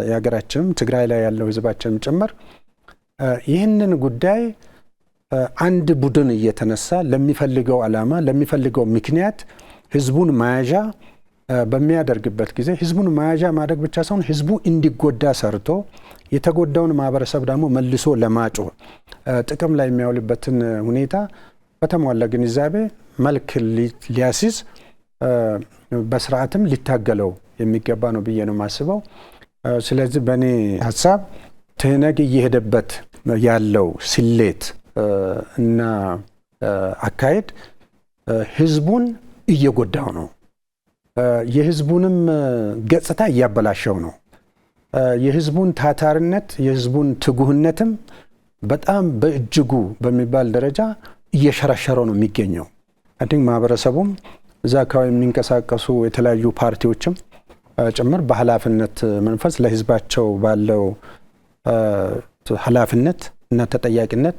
S1: የሀገራችንም ትግራይ ላይ ያለው ህዝባችንም ጭምር ይህንን ጉዳይ አንድ ቡድን እየተነሳ ለሚፈልገው ዓላማ ለሚፈልገው ምክንያት ህዝቡን መያዣ በሚያደርግበት ጊዜ ህዝቡን መያዣ ማድረግ ብቻ ሳይሆን ህዝቡ እንዲጎዳ ሰርቶ የተጎዳውን ማህበረሰብ ደግሞ መልሶ ለማጮህ ጥቅም ላይ የሚያውልበትን ሁኔታ በተሟላ ግንዛቤ መልክ ሊያስይዝ በስርዓትም ሊታገለው የሚገባ ነው ብዬ ነው የማስበው። ስለዚህ በእኔ ሀሳብ ትህነግ እየሄደበት ያለው ስሌት እና አካሄድ ህዝቡን እየጎዳው ነው፣ የህዝቡንም ገጽታ እያበላሸው ነው። የህዝቡን ታታርነት የህዝቡን ትጉህነትም በጣም በእጅጉ በሚባል ደረጃ እየሸረሸረው ነው የሚገኘው። አንዲን ማህበረሰቡም እዛ አካባቢ የሚንቀሳቀሱ የተለያዩ ፓርቲዎችም ጭምር በኃላፊነት መንፈስ ለህዝባቸው ባለው ኃላፊነት እና ተጠያቂነት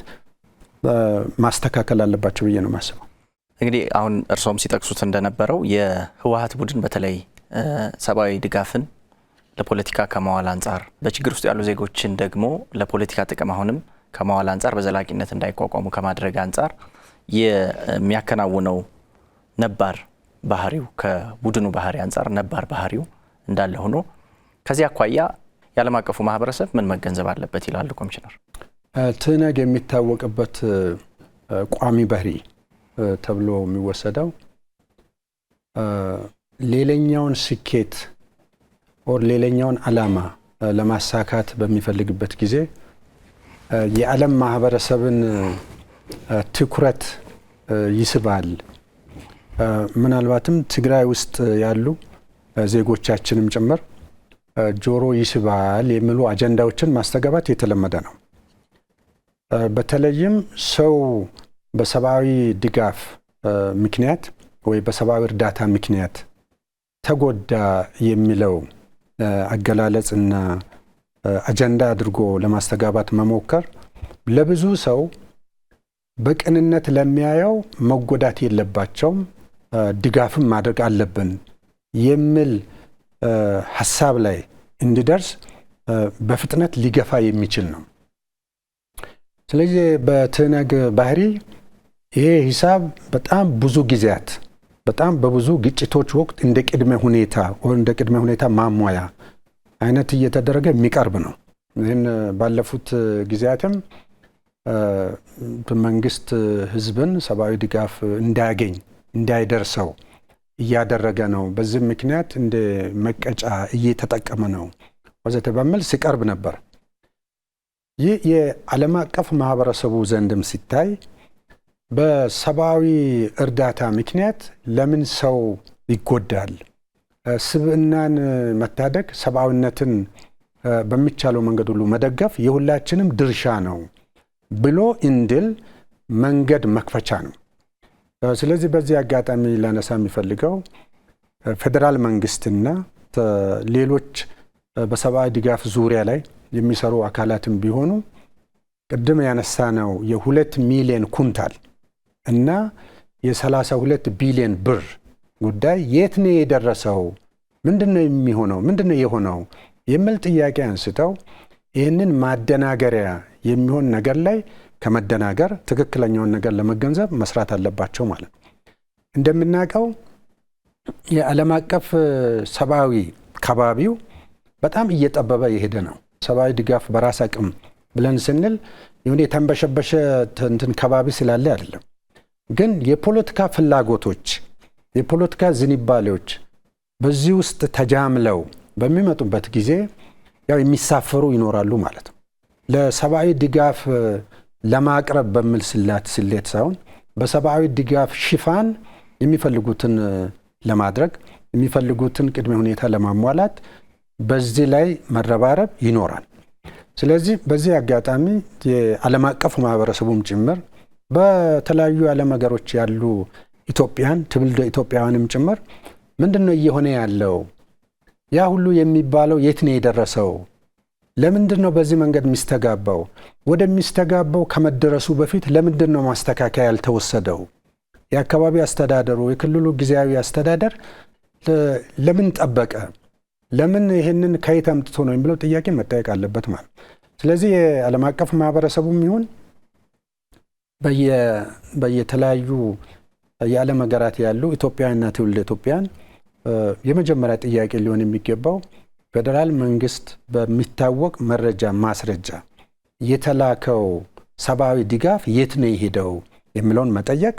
S1: ማስተካከል አለባቸው ብዬ ነው የማስበው።
S2: እንግዲህ አሁን እርሶም ሲጠቅሱት እንደነበረው የህወሓት ቡድን በተለይ ሰብአዊ ድጋፍን ለፖለቲካ ከማዋል አንጻር በችግር ውስጥ ያሉ ዜጎችን ደግሞ ለፖለቲካ ጥቅም አሁንም ከማዋል አንጻር በዘላቂነት እንዳይቋቋሙ ከማድረግ አንጻር የሚያከናውነው ነባር ባህሪው ከቡድኑ ባህሪ አንጻር ነባር ባህሪው እንዳለ ሆኖ ከዚህ አኳያ የዓለም አቀፉ ማህበረሰብ ምን መገንዘብ አለበት ይላሉ ኮሚሽነር?
S1: ትህነግ የሚታወቅበት ቋሚ ባህሪ ተብሎ የሚወሰደው ሌላኛውን ስኬት ሌላኛውን ዓላማ ለማሳካት በሚፈልግበት ጊዜ የዓለም ማህበረሰብን ትኩረት ይስባል። ምናልባትም ትግራይ ውስጥ ያሉ ዜጎቻችንም ጭምር ጆሮ ይስባል የሚሉ አጀንዳዎችን ማስተጋባት የተለመደ ነው። በተለይም ሰው በሰብአዊ ድጋፍ ምክንያት ወይ በሰብአዊ እርዳታ ምክንያት ተጎዳ የሚለው አገላለጽና አጀንዳ አድርጎ ለማስተጋባት መሞከር ለብዙ ሰው በቅንነት ለሚያየው መጎዳት የለባቸውም፣ ድጋፍም ማድረግ አለብን የሚል ሐሳብ ላይ እንዲደርስ በፍጥነት ሊገፋ የሚችል ነው። ስለዚህ በትነግ ባህሪ ይሄ ሂሳብ በጣም ብዙ ጊዜያት በጣም በብዙ ግጭቶች ወቅት እንደ ቅድመ ሁኔታ ማሟያ አይነት እየተደረገ የሚቀርብ ነው። ይህን ባለፉት ጊዜያትም መንግስት ህዝብን ሰብአዊ ድጋፍ እንዳይደርሰው እያደረገ ነው፣ በዚህ ምክንያት እንደ መቀጫ እየተጠቀመ ነው ወዘተ በሚል ሲቀርብ ነበር። ይህ የዓለም አቀፍ ማህበረሰቡ ዘንድም ሲታይ በሰብአዊ እርዳታ ምክንያት ለምን ሰው ይጎዳል? ስብዕናን መታደግ፣ ሰብአዊነትን በሚቻለው መንገድ ሁሉ መደገፍ የሁላችንም ድርሻ ነው ብሎ እንድል መንገድ መክፈቻ ነው። ስለዚህ በዚህ አጋጣሚ ላነሳ የሚፈልገው ፌዴራል መንግስትና ሌሎች በሰብአዊ ድጋፍ ዙሪያ ላይ የሚሰሩ አካላትም ቢሆኑ ቅድም ያነሳነው የ2 ሚሊዮን ኩንታል እና የ32 ቢሊዮን ብር ጉዳይ የት ነው የደረሰው? ምንድነው የሚሆነው? ምንድነው የሆነው? የሚል ጥያቄ አንስተው ይህንን ማደናገሪያ የሚሆን ነገር ላይ ከመደናገር ትክክለኛውን ነገር ለመገንዘብ መስራት አለባቸው ማለት ነው። እንደምናውቀው የዓለም አቀፍ ሰብአዊ ከባቢው በጣም እየጠበበ የሄደ ነው። ሰብአዊ ድጋፍ በራስ አቅም ብለን ስንል የሆነ የተንበሸበሸ ከባቢ ስላለ አይደለም። ግን የፖለቲካ ፍላጎቶች፣ የፖለቲካ ዝንባሌዎች በዚህ ውስጥ ተጃምለው በሚመጡበት ጊዜ ያው የሚሳፈሩ ይኖራሉ ማለት ነው። ለሰብአዊ ድጋፍ ለማቅረብ በሚል ስሌት ሳይሆን በሰብአዊ ድጋፍ ሽፋን የሚፈልጉትን ለማድረግ የሚፈልጉትን ቅድመ ሁኔታ ለማሟላት በዚህ ላይ መረባረብ ይኖራል። ስለዚህ በዚህ አጋጣሚ የዓለም አቀፍ ማህበረሰቡም ጭምር በተለያዩ ዓለም ሀገሮች ያሉ ትውልደ ኢትዮጵያውያንም ጭምር ምንድነው እየሆነ ያለው? ያ ሁሉ የሚባለው የት ነው የደረሰው? ለምንድነው በዚህ መንገድ የሚስተጋባው? ወደሚስተጋባው ከመደረሱ በፊት ለምንድነው ማስተካከያ ያልተወሰደው? የአካባቢ አስተዳደሩ፣ የክልሉ ጊዜያዊ አስተዳደር ለምን ጠበቀ? ለምን ይህንን ከየት አምጥቶ ነው የሚለው ጥያቄ መጠየቅ አለበት ማለት። ስለዚህ የዓለም አቀፍ ማህበረሰቡም ይሁን በየተለያዩ የዓለም ሀገራት ያሉ ኢትዮጵያውያንና ትውልደ ኢትዮጵያውያን የመጀመሪያ ጥያቄ ሊሆን የሚገባው ፌዴራል መንግስት በሚታወቅ መረጃ ማስረጃ የተላከው ሰብአዊ ድጋፍ የት ነው የሄደው የሚለውን መጠየቅ።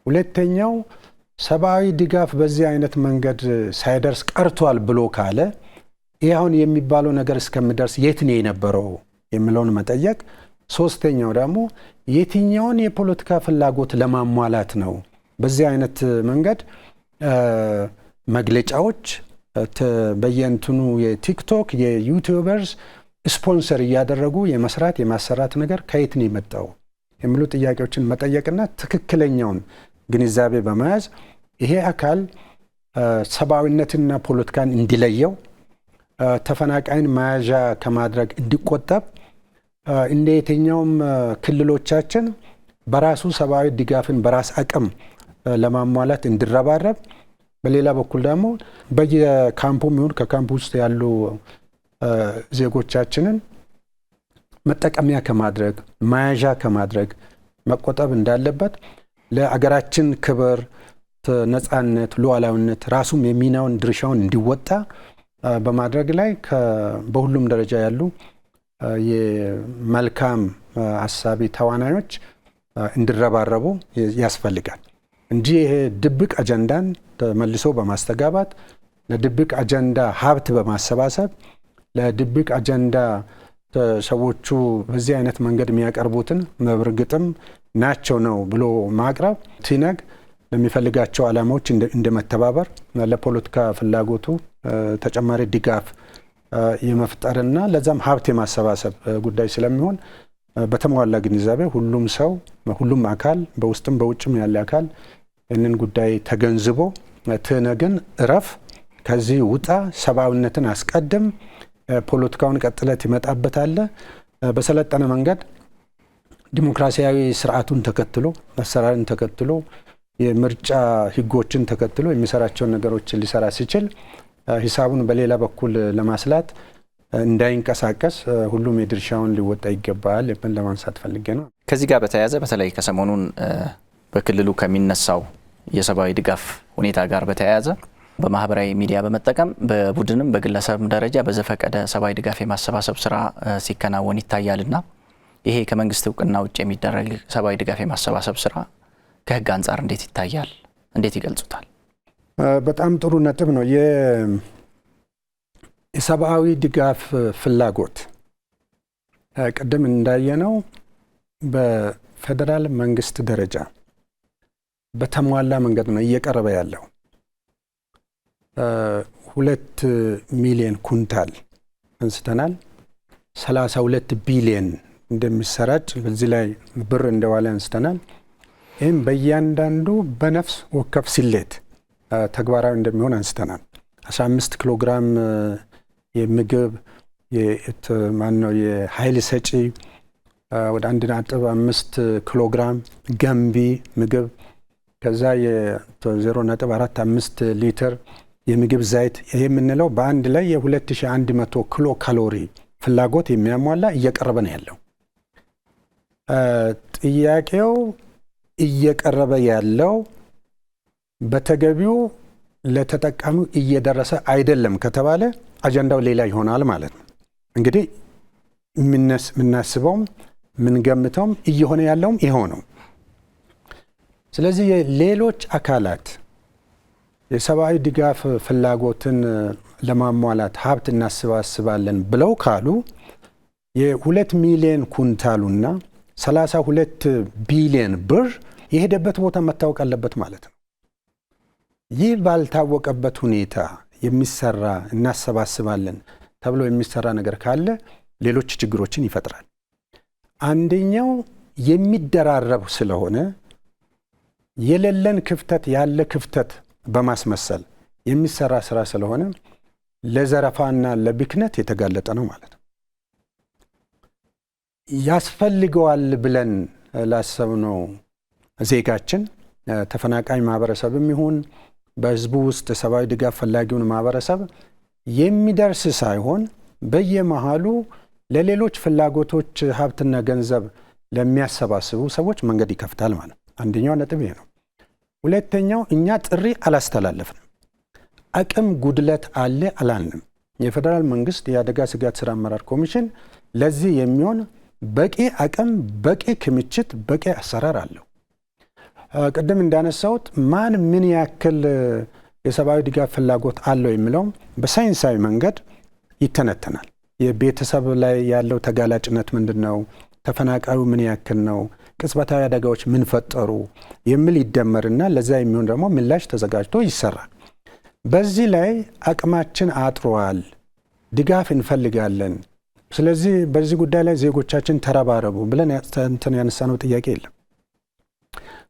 S1: ሁለተኛው ሰብአዊ ድጋፍ በዚህ አይነት መንገድ ሳይደርስ ቀርቷል ብሎ ካለ ይህ አሁን የሚባለው ነገር እስከሚደርስ የት ነው የነበረው የሚለውን መጠየቅ። ሶስተኛው ደግሞ የትኛውን የፖለቲካ ፍላጎት ለማሟላት ነው በዚህ አይነት መንገድ መግለጫዎች በየእንትኑ የቲክቶክ የዩቲዩበርስ ስፖንሰር እያደረጉ የመስራት የማሰራት ነገር ከየት ነው የመጣው የሚሉ ጥያቄዎችን መጠየቅና ትክክለኛውን ግንዛቤ በመያዝ ይሄ አካል ሰብአዊነትና ፖለቲካን እንዲለየው፣ ተፈናቃይን መያዣ ከማድረግ እንዲቆጠብ፣ እንደ የትኛውም ክልሎቻችን በራሱ ሰብአዊ ድጋፍን በራስ አቅም ለማሟላት እንዲረባረብ፣ በሌላ በኩል ደግሞ በየካምፑም ይሁን ከካምፕ ውስጥ ያሉ ዜጎቻችንን መጠቀሚያ ከማድረግ መያዣ ከማድረግ መቆጠብ እንዳለበት፣ ለአገራችን ክብር፣ ነጻነት፣ ሉዓላዊነት ራሱም የሚናውን ድርሻውን እንዲወጣ በማድረግ ላይ በሁሉም ደረጃ ያሉ የመልካም አሳቢ ተዋናዮች እንዲረባረቡ ያስፈልጋል። እንጂ ይሄ ድብቅ አጀንዳን ተመልሶ በማስተጋባት ለድብቅ አጀንዳ ሀብት በማሰባሰብ ለድብቅ አጀንዳ ሰዎቹ በዚህ አይነት መንገድ የሚያቀርቡትን መብርግጥም ናቸው ነው ብሎ ማቅረብ ትነግ ለሚፈልጋቸው ዓላማዎች እንደመተባበር ለፖለቲካ ፍላጎቱ ተጨማሪ ድጋፍ የመፍጠርና ለዛም ሀብት የማሰባሰብ ጉዳይ ስለሚሆን በተሟላ ግንዛቤ ሁሉም ሰው ሁሉም አካል በውስጥም በውጭም ያለ አካል እንን ጉዳይ ተገንዝቦ ትነግን እረፍ፣ ከዚህ ውጣ፣ ሰብአዊነትን አስቀድም፣ ፖለቲካውን ቀጥለት ይመጣበታል፣ በሰለጠነ መንገድ ዲሞክራሲያዊ ስርዓቱን ተከትሎ አሰራርን ተከትሎ የምርጫ ህጎችን ተከትሎ የሚሰራቸውን ነገሮች ሊሰራ ሲችል ሂሳቡን በሌላ በኩል ለማስላት እንዳይንቀሳቀስ ሁሉም የድርሻውን ሊወጣ ይገባል የምን ለማንሳት ፈልጌ ነው።
S2: ከዚህ ጋር በተያያዘ በተለይ ከሰሞኑን በክልሉ ከሚነሳው የሰብአዊ ድጋፍ ሁኔታ ጋር በተያያዘ በማህበራዊ ሚዲያ በመጠቀም በቡድንም በግለሰብም ደረጃ በዘፈቀደ ሰብአዊ ድጋፍ የማሰባሰብ ስራ ሲከናወን ይታያልና ይሄ ከመንግስት እውቅና ውጭ የሚደረግ ሰብአዊ ድጋፍ የማሰባሰብ ስራ ከህግ አንጻር እንዴት ይታያል? እንዴት ይገልጹታል?
S1: በጣም ጥሩ ነጥብ ነው። የሰብአዊ ድጋፍ ፍላጎት ቀደም እንዳየነው በፌደራል መንግስት ደረጃ በተሟላ መንገድ ነው እየቀረበ ያለው። 2 ሚሊዮን ኩንታል አንስተናል። 32 ቢሊዮን እንደሚሰራጭ በዚህ ላይ ብር እንደዋለ አንስተናል። ይህም በእያንዳንዱ በነፍስ ወከፍ ስሌት ተግባራዊ እንደሚሆን አንስተናል። 15 ኪሎ ግራም የምግብ የኃይል ሰጪ ወደ 1.5 ኪሎ ግራም ገንቢ ምግብ ከዛ የ0.45 ሊትር የምግብ ዘይት ይሄ የምንለው በአንድ ላይ የ2100 ኪሎ ካሎሪ ፍላጎት የሚያሟላ እየቀረበ ነው ያለው። ጥያቄው እየቀረበ ያለው በተገቢው ለተጠቃሚው እየደረሰ አይደለም ከተባለ አጀንዳው ሌላ ይሆናል ማለት ነው። እንግዲህ ምናስበውም ምንገምተውም እየሆነ ያለውም ይሄው ነው። ስለዚህ ሌሎች አካላት የሰብአዊ ድጋፍ ፍላጎትን ለማሟላት ሀብት እናሰባስባለን ብለው ካሉ የ2 ሚሊዮን ኩንታሉና 32 ቢሊዮን ብር የሄደበት ቦታ መታወቅ አለበት ማለት ነው። ይህ ባልታወቀበት ሁኔታ የሚሰራ እናሰባስባለን ተብሎ የሚሰራ ነገር ካለ ሌሎች ችግሮችን ይፈጥራል። አንደኛው የሚደራረብ ስለሆነ የሌለን ክፍተት ያለ ክፍተት በማስመሰል የሚሰራ ስራ ስለሆነ ለዘረፋና ለብክነት የተጋለጠ ነው ማለት ነው። ያስፈልገዋል ብለን ላሰብነው ዜጋችን ተፈናቃይ ማህበረሰብም ይሁን በህዝቡ ውስጥ ሰብአዊ ድጋፍ ፈላጊውን ማህበረሰብ የሚደርስ ሳይሆን በየመሃሉ ለሌሎች ፍላጎቶች ሀብትና ገንዘብ ለሚያሰባስቡ ሰዎች መንገድ ይከፍታል ማለት ነው። አንደኛው ነጥብ ይሄ ነው። ሁለተኛው እኛ ጥሪ አላስተላለፍንም። አቅም ጉድለት አለ አላልንም። የፌደራል መንግስት የአደጋ ስጋት ስራ አመራር ኮሚሽን ለዚህ የሚሆን በቂ አቅም፣ በቂ ክምችት፣ በቂ አሰራር አለው። ቅድም እንዳነሳሁት ማን ምን ያክል የሰብአዊ ድጋፍ ፍላጎት አለው የሚለውም በሳይንሳዊ መንገድ ይተነተናል። የቤተሰብ ላይ ያለው ተጋላጭነት ምንድነው? ተፈናቃዩ ምን ያክል ነው? ቅጽበታዊ አደጋዎች ምን ፈጠሩ የሚል ይደመርና ለዛ የሚሆን ደግሞ ምላሽ ተዘጋጅቶ ይሰራል። በዚህ ላይ አቅማችን አጥሯል፣ ድጋፍ እንፈልጋለን፣ ስለዚህ በዚህ ጉዳይ ላይ ዜጎቻችን ተረባረቡ ብለን ያነሳነው ጥያቄ የለም።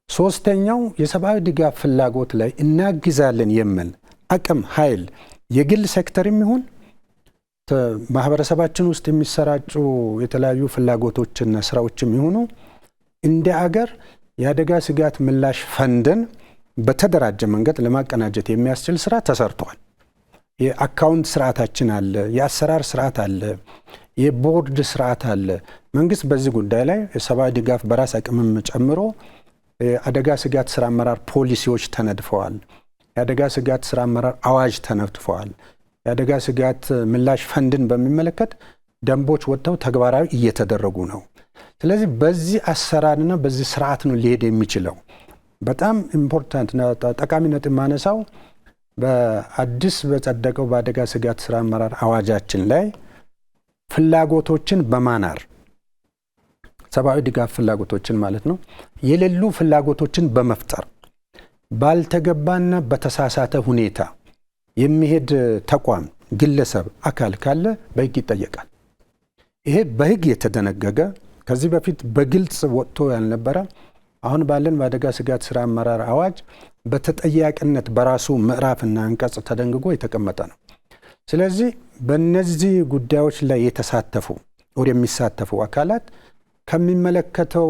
S1: ሶስተኛው የሰብአዊ ድጋፍ ፍላጎት ላይ እናግዛለን የሚል አቅም ኃይል የግል ሴክተርም ይሁን ማህበረሰባችን ውስጥ የሚሰራጩ የተለያዩ ፍላጎቶችና ስራዎችም ይሁኑ እንደ አገር የአደጋ ስጋት ምላሽ ፈንድን በተደራጀ መንገድ ለማቀናጀት የሚያስችል ስራ ተሰርቷል። የአካውንት ስርዓታችን አለ፣ የአሰራር ስርዓት አለ፣ የቦርድ ስርዓት አለ። መንግስት በዚህ ጉዳይ ላይ የሰብአዊ ድጋፍ በራስ አቅምም ጨምሮ የአደጋ ስጋት ስራ አመራር ፖሊሲዎች ተነድፈዋል። የአደጋ ስጋት ስራ አመራር አዋጅ ተነድፈዋል። የአደጋ ስጋት ምላሽ ፈንድን በሚመለከት ደንቦች ወጥተው ተግባራዊ እየተደረጉ ነው። ስለዚህ በዚህ አሰራርና በዚህ ስርዓት ነው ሊሄድ የሚችለው። በጣም ኢምፖርታንት ጠቃሚነት የማነሳው በአዲስ በጸደቀው በአደጋ ስጋት ስራ አመራር አዋጃችን ላይ ፍላጎቶችን በማናር ሰብአዊ ድጋፍ ፍላጎቶችን ማለት ነው የሌሉ ፍላጎቶችን በመፍጠር ባልተገባና በተሳሳተ ሁኔታ የሚሄድ ተቋም፣ ግለሰብ፣ አካል ካለ በሕግ ይጠየቃል። ይሄ በሕግ የተደነገገ ከዚህ በፊት በግልጽ ወጥቶ ያልነበረ አሁን ባለን በአደጋ ስጋት ስራ አመራር አዋጅ በተጠያቂነት በራሱ ምዕራፍና አንቀጽ ተደንግጎ የተቀመጠ ነው። ስለዚህ በእነዚህ ጉዳዮች ላይ የተሳተፉ ወደ የሚሳተፉ አካላት ከሚመለከተው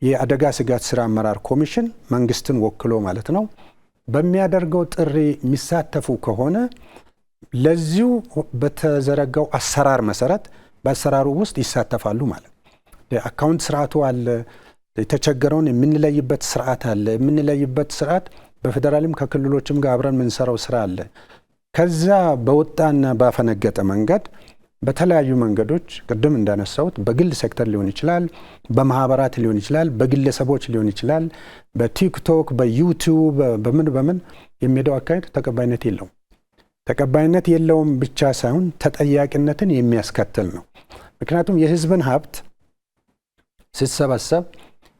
S1: የአደጋ ስጋት ስራ አመራር ኮሚሽን መንግስትን ወክሎ ማለት ነው በሚያደርገው ጥሪ የሚሳተፉ ከሆነ ለዚሁ በተዘረጋው አሰራር መሰረት በአሰራሩ ውስጥ ይሳተፋሉ ማለት ነው። የአካውንት ስርዓቱ አለ። የተቸገረውን የምንለይበት ስርዓት አለ። የምንለይበት ስርዓት በፌደራልም ከክልሎችም ጋር አብረን የምንሰራው ስራ አለ። ከዛ በወጣና ባፈነገጠ መንገድ በተለያዩ መንገዶች ቅድም እንዳነሳሁት በግል ሴክተር ሊሆን ይችላል፣ በማህበራት ሊሆን ይችላል፣ በግለሰቦች ሊሆን ይችላል፣ በቲክቶክ፣ በዩቲዩብ በምን የሚሄደው አካሄድ ተቀባይነት የለውም። ተቀባይነት የለውም ብቻ ሳይሆን ተጠያቂነትን የሚያስከትል ነው። ምክንያቱም የህዝብን ሀብት ሲሰበሰብ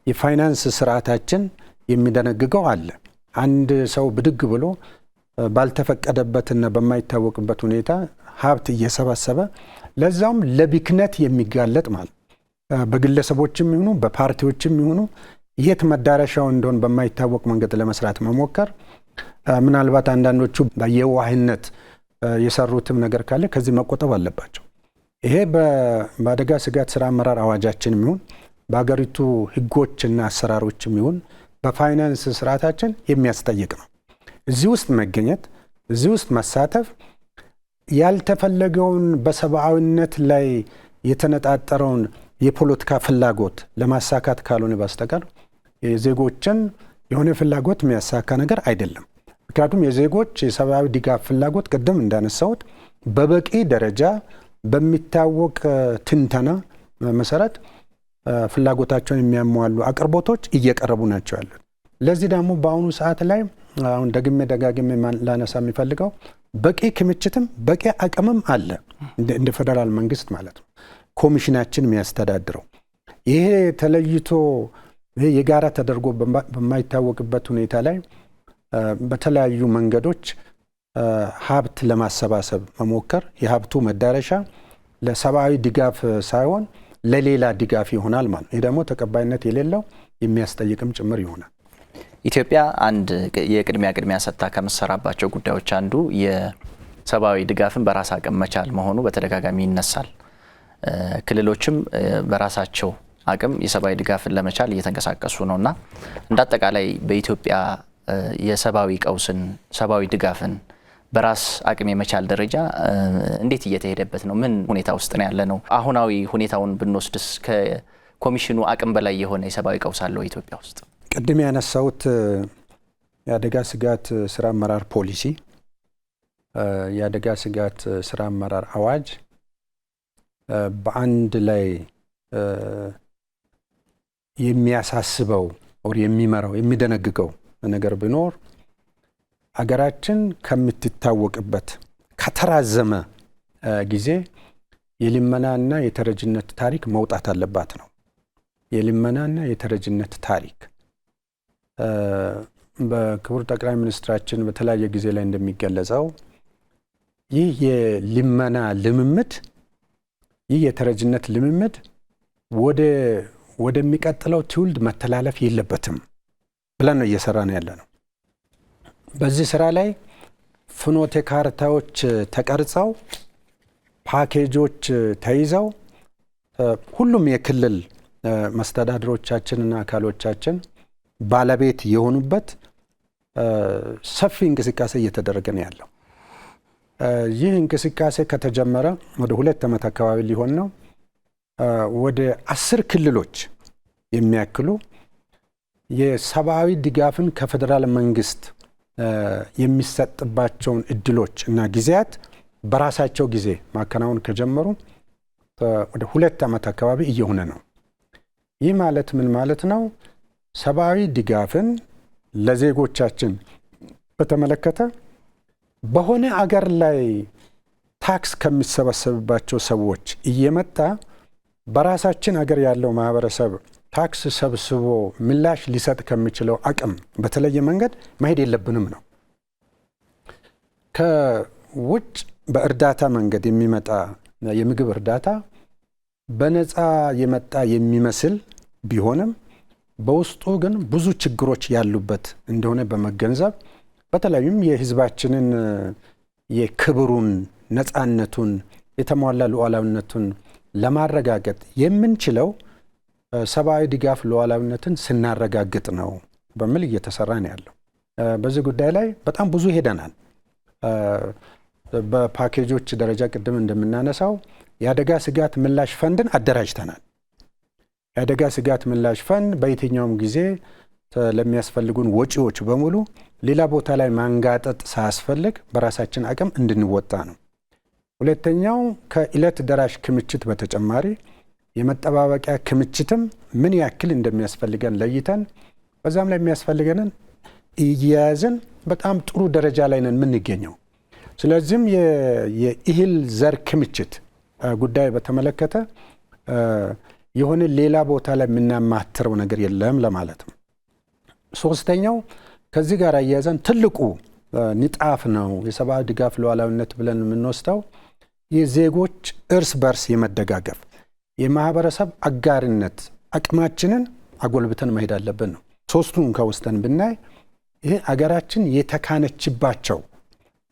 S1: የፋይናንስ ስርዓታችን የሚደነግገው አለ። አንድ ሰው ብድግ ብሎ ባልተፈቀደበትና በማይታወቅበት ሁኔታ ሀብት እየሰበሰበ ለዛውም ለቢክነት የሚጋለጥ ማለት በግለሰቦችም ይሁኑ በፓርቲዎችም ይሁኑ የት መዳረሻው እንደሆነ በማይታወቅ መንገድ ለመስራት መሞከር፣ ምናልባት አንዳንዶቹ በየዋህነት የሰሩትም ነገር ካለ ከዚህ መቆጠብ አለባቸው። ይሄ በአደጋ ስጋት ስራ አመራር አዋጃችን ይሁን በሀገሪቱ ህጎችና አሰራሮችም ይሁን በፋይናንስ ስርዓታችን የሚያስጠይቅ ነው። እዚህ ውስጥ መገኘት፣ እዚህ ውስጥ መሳተፍ ያልተፈለገውን በሰብአዊነት ላይ የተነጣጠረውን የፖለቲካ ፍላጎት ለማሳካት ካልሆነ በስተቀር የዜጎችን የሆነ ፍላጎት የሚያሳካ ነገር አይደለም። ምክንያቱም የዜጎች የሰብአዊ ድጋፍ ፍላጎት ቅድም እንዳነሳሁት በበቂ ደረጃ በሚታወቅ ትንተና መሰረት ፍላጎታቸውን የሚያሟሉ አቅርቦቶች እየቀረቡ ናቸው ያሉት። ለዚህ ደግሞ በአሁኑ ሰዓት ላይ አሁን ደጋግሜ ላነሳ የሚፈልገው በቂ ክምችትም በቂ አቅምም አለ እንደ ፌደራል መንግስት ማለት ነው ኮሚሽናችን የሚያስተዳድረው። ይሄ ተለይቶ የጋራ ተደርጎ በማይታወቅበት ሁኔታ ላይ በተለያዩ መንገዶች ሀብት ለማሰባሰብ መሞከር የሀብቱ መዳረሻ ለሰብአዊ ድጋፍ ሳይሆን ለሌላ ድጋፍ ይሆናል ማለት ነው። ይህ ደግሞ ተቀባይነት የሌለው የሚያስጠይቅም ጭምር ይሆናል።
S2: ኢትዮጵያ አንድ የቅድሚያ ሰጥታ ከምትሰራባቸው ጉዳዮች አንዱ የሰብአዊ ድጋፍን በራስ አቅም መቻል መሆኑ በተደጋጋሚ ይነሳል። ክልሎችም በራሳቸው አቅም የሰብአዊ ድጋፍን ለመቻል እየተንቀሳቀሱ ነውና እንደ አጠቃላይ በኢትዮጵያ የሰብአዊ ቀውስን ሰብአዊ ድጋፍን በራስ አቅም የመቻል ደረጃ እንዴት እየተሄደበት ነው? ምን ሁኔታ ውስጥ ነው ያለ ነው? አሁናዊ ሁኔታውን ብንወስድስ ከኮሚሽኑ አቅም በላይ የሆነ የሰብአዊ ቀውስ አለው ኢትዮጵያ ውስጥ?
S1: ቅድም ያነሳሁት የአደጋ ስጋት ስራ አመራር ፖሊሲ፣ የአደጋ ስጋት ስራ አመራር አዋጅ በአንድ ላይ የሚያሳስበው ወር የሚመራው የሚደነግገው ነገር ቢኖር አገራችን ከምትታወቅበት ከተራዘመ ጊዜ የልመናና የተረጅነት ታሪክ መውጣት አለባት ነው። የልመናና የተረጅነት ታሪክ በክቡር ጠቅላይ ሚኒስትራችን በተለያየ ጊዜ ላይ እንደሚገለጸው ይህ የልመና ልምምድ ይህ የተረጅነት ልምምድ ወደሚቀጥለው ትውልድ መተላለፍ የለበትም ብለን ነው እየሰራን ያለ ነው። በዚህ ስራ ላይ ፍኖተ ካርታዎች ተቀርጸው ፓኬጆች ተይዘው ሁሉም የክልል መስተዳድሮቻችንና አካሎቻችን ባለቤት የሆኑበት ሰፊ እንቅስቃሴ እየተደረገ ነው ያለው። ይህ እንቅስቃሴ ከተጀመረ ወደ 2 ዓመት አካባቢ ሊሆን ነው። ወደ 10 ክልሎች የሚያክሉ የሰብአዊ ድጋፍን ከፌደራል መንግስት የሚሰጥባቸውን እድሎች እና ጊዜያት በራሳቸው ጊዜ ማከናወን ከጀመሩ ወደ 2 ዓመት አካባቢ እየሆነ ነው። ይህ ማለት ምን ማለት ነው? ሰብአዊ ድጋፍን ለዜጎቻችን በተመለከተ በሆነ አገር ላይ ታክስ ከሚሰበሰብባቸው ሰዎች እየመጣ በራሳችን አገር ያለው ማህበረሰብ ታክስ ሰብስቦ ምላሽ ሊሰጥ ከሚችለው አቅም በተለየ መንገድ መሄድ የለብንም ነው። ከውጭ በእርዳታ መንገድ የሚመጣ የምግብ እርዳታ በነፃ የመጣ የሚመስል ቢሆንም በውስጡ ግን ብዙ ችግሮች ያሉበት እንደሆነ በመገንዘብ በተለይም የህዝባችንን የክብሩን፣ ነፃነቱን፣ የተሟላ ሉዓላዊነቱን ለማረጋገጥ የምንችለው ሰብአዊ ድጋፍ ሉዓላዊነትን ስናረጋግጥ ነው በሚል እየተሰራ ነው ያለው። በዚህ ጉዳይ ላይ በጣም ብዙ ሄደናል። በፓኬጆች ደረጃ ቅድም እንደምናነሳው የአደጋ ስጋት ምላሽ ፈንድን አደራጅተናል። የአደጋ ስጋት ምላሽ ፈንድ በየትኛውም ጊዜ ለሚያስፈልጉን ወጪዎች በሙሉ ሌላ ቦታ ላይ ማንጋጠጥ ሳያስፈልግ በራሳችን አቅም እንድንወጣ ነው። ሁለተኛው ከዕለት ደራሽ ክምችት በተጨማሪ የመጠባበቂያ ክምችትም ምን ያክል እንደሚያስፈልገን ለይተን በዛም ላይ የሚያስፈልገንን እየያዝን በጣም ጥሩ ደረጃ ላይ ነን የምንገኘው። ስለዚህም የእህል ዘር ክምችት ጉዳይ በተመለከተ የሆነ ሌላ ቦታ ላይ የምናማትረው ነገር የለም ለማለት ነው። ሶስተኛው ከዚህ ጋር አያይዘን ትልቁ ንጣፍ ነው የሰብአዊ ድጋፍ ሉዓላዊነት ብለን የምንወስደው የዜጎች እርስ በርስ የመደጋገፍ የማህበረሰብ አጋርነት አቅማችንን አጎልብተን መሄድ አለብን ነው። ሶስቱን ከውስጠን ብናይ ይሄ አገራችን የተካነችባቸው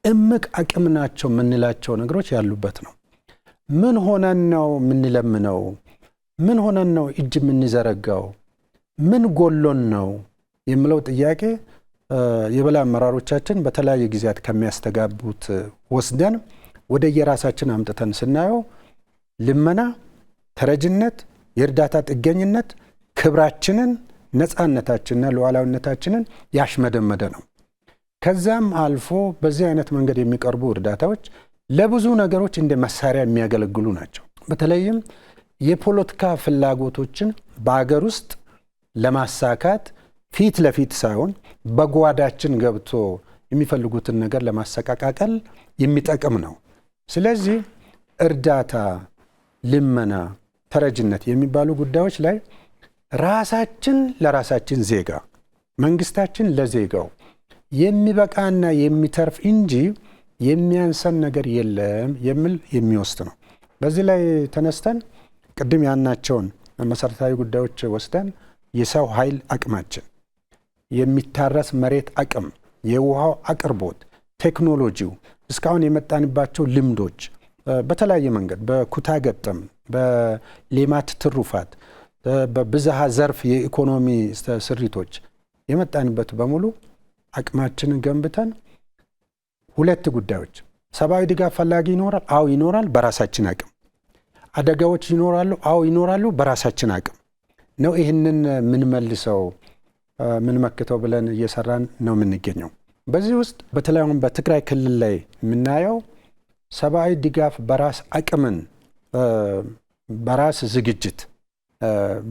S1: እምቅ አቅም ናቸው የምንላቸው ነገሮች ያሉበት ነው። ምን ሆነን ነው የምንለምነው? ምን ሆነን ነው እጅ የምንዘረጋው? ምን ጎሎን ነው የሚለው ጥያቄ የበላይ አመራሮቻችን በተለያየ ጊዜያት ከሚያስተጋቡት ወስደን ወደ የራሳችን አምጥተን ስናየው ልመና፣ ተረጅነት፣ የእርዳታ ጥገኝነት ክብራችንን፣ ነፃነታችንና ሉዓላዊነታችንን ያሽመደመደ ነው። ከዛም አልፎ በዚህ አይነት መንገድ የሚቀርቡ እርዳታዎች ለብዙ ነገሮች እንደ መሳሪያ የሚያገለግሉ ናቸው። በተለይም የፖለቲካ ፍላጎቶችን በአገር ውስጥ ለማሳካት ፊት ለፊት ሳይሆን በጓዳችን ገብቶ የሚፈልጉትን ነገር ለማሰቃቃቀል የሚጠቅም ነው። ስለዚህ እርዳታ፣ ልመና፣ ተረጅነት የሚባሉ ጉዳዮች ላይ ራሳችን ለራሳችን ዜጋ፣ መንግስታችን ለዜጋው የሚበቃና የሚተርፍ እንጂ የሚያንሰን ነገር የለም የሚል የሚወስድ ነው። በዚህ ላይ ተነስተን ቅድም ያናቸውን መሰረታዊ ጉዳዮች ወስደን የሰው ኃይል አቅማችን፣ የሚታረስ መሬት አቅም፣ የውሃው አቅርቦት፣ ቴክኖሎጂው፣ እስካሁን የመጣንባቸው ልምዶች በተለያየ መንገድ በኩታ ገጠም፣ በሌማት ትሩፋት፣ በብዝሃ ዘርፍ የኢኮኖሚ ስሪቶች የመጣንበት በሙሉ አቅማችንን ገንብተን ሁለት ጉዳዮች ሰብአዊ ድጋፍ ፈላጊ ይኖራል። አዎ ይኖራል፣ በራሳችን አቅም። አደጋዎች ይኖራሉ። አዎ ይኖራሉ፣ በራሳችን አቅም ነው። ይህንን ምንመልሰው ምንመክተው ብለን እየሰራን ነው የምንገኘው። በዚህ ውስጥ በተለይ አሁን በትግራይ ክልል ላይ የምናየው ሰብአዊ ድጋፍ በራስ አቅምን በራስ ዝግጅት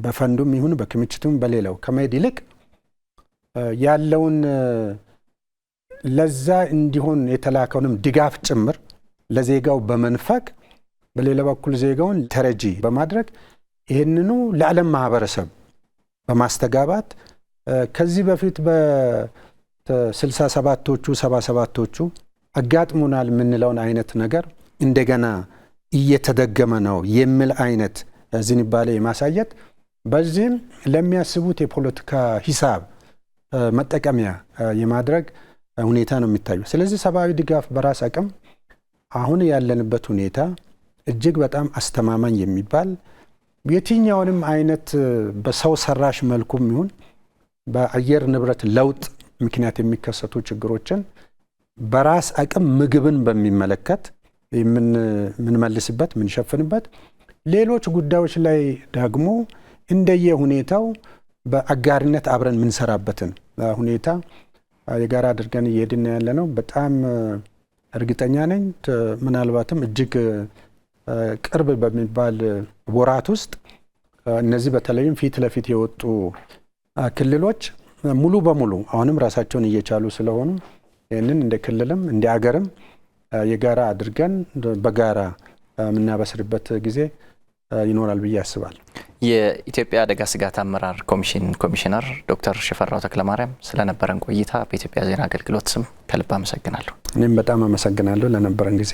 S1: በፈንዱም ይሁን በክምችቱም በሌላው ከመሄድ ይልቅ ያለውን ለዛ እንዲሆን የተላከውንም ድጋፍ ጭምር ለዜጋው በመንፈቅ በሌላ በኩል ዜጋውን ተረጂ በማድረግ ይህንኑ ለዓለም ማህበረሰብ በማስተጋባት ከዚህ በፊት በ67ቶቹ 77ቶቹ አጋጥሞናል የምንለውን አይነት ነገር እንደገና እየተደገመ ነው የሚል አይነት ዝንባሌ የማሳየት በዚህም ለሚያስቡት የፖለቲካ ሂሳብ መጠቀሚያ የማድረግ ሁኔታ ነው የሚታዩ። ስለዚህ ሰብአዊ ድጋፍ በራስ አቅም አሁን ያለንበት ሁኔታ እጅግ በጣም አስተማማኝ የሚባል የትኛውንም አይነት በሰው ሰራሽ መልኩም ይሁን በአየር ንብረት ለውጥ ምክንያት የሚከሰቱ ችግሮችን በራስ አቅም ምግብን በሚመለከት የምንመልስበት የምንሸፍንበት፣ ሌሎች ጉዳዮች ላይ ደግሞ እንደየ ሁኔታው በአጋርነት አብረን የምንሰራበትን ሁኔታ የጋራ አድርገን እየሄድን ያለ ነው። በጣም እርግጠኛ ነኝ ምናልባትም እጅግ ቅርብ በሚባል ወራት ውስጥ እነዚህ በተለይም ፊት ለፊት የወጡ ክልሎች ሙሉ በሙሉ አሁንም ራሳቸውን እየቻሉ ስለሆኑ ይህንን እንደ ክልልም እንደ ሀገርም የጋራ አድርገን በጋራ የምናበስርበት ጊዜ ይኖራል ብዬ አስባለሁ።
S2: የኢትዮጵያ አደጋ ስጋት አመራር ኮሚሽን ኮሚሽነር ዶክተር ሽፈራው ተክለማርያም ስለነበረን ቆይታ በኢትዮጵያ ዜና አገልግሎት ስም ከልብ አመሰግናለሁ።
S1: እኔም በጣም አመሰግናለሁ ለነበረን ጊዜ።